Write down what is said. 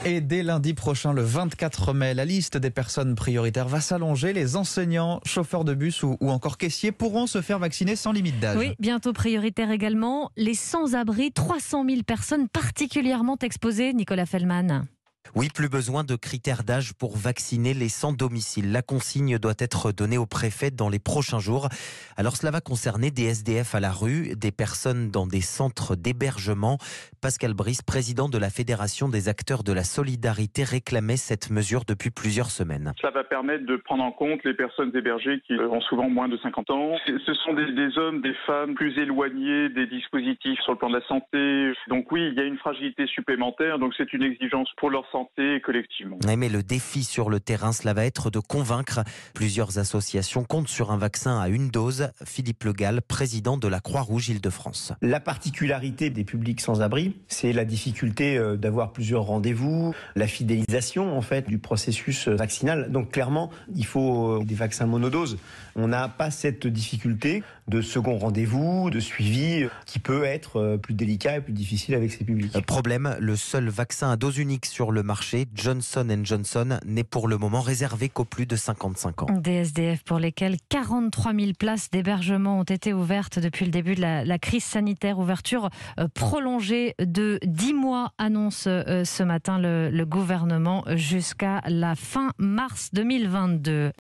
Et dès lundi prochain, le 24 mai, la liste des personnes prioritaires va s'allonger. Les enseignants, chauffeurs de bus ou encore caissiers pourront se faire vacciner sans limite d'âge. Oui, bientôt prioritaire également. Les sans-abri, 300 000 personnes particulièrement exposées, Nicolas Fellman. Oui, plus besoin de critères d'âge pour vacciner les sans-domicile. La consigne doit être donnée au préfet dans les prochains jours. Alors cela va concerner des SDF à la rue, des personnes dans des centres d'hébergement. Pascal Brice, président de la Fédération des acteurs de la solidarité, réclamait cette mesure depuis plusieurs semaines. Ça va permettre de prendre en compte les personnes hébergées qui ont souvent moins de 50 ans. Ce sont des hommes, des femmes plus éloignés des dispositifs sur le plan de la santé. Donc oui, il y a une fragilité supplémentaire. Donc c'est une exigence pour leur santé collectivement. Mais le défi sur le terrain, cela va être de convaincre. Plusieurs associations comptent sur un vaccin à une dose. Philippe Le Gall, président de la Croix-Rouge Île-de-France. La particularité des publics sans abri, c'est la difficulté d'avoir plusieurs rendez-vous, la fidélisation en fait du processus vaccinal. Donc clairement, il faut des vaccins monodoses. On n'a pas cette difficulté de second rendez-vous, de suivi qui peut être plus délicat et plus difficile avec ces publics. Problème, le seul vaccin à dose unique sur le marché, Johnson & Johnson, n'est pour le moment réservé qu'aux plus de 55 ans. Des SDF pour lesquels 43 000 places d'hébergement ont été ouvertes depuis le début de la crise sanitaire. Ouverture prolongée de 10 mois, annonce ce matin le gouvernement, jusqu'à la fin mars 2022.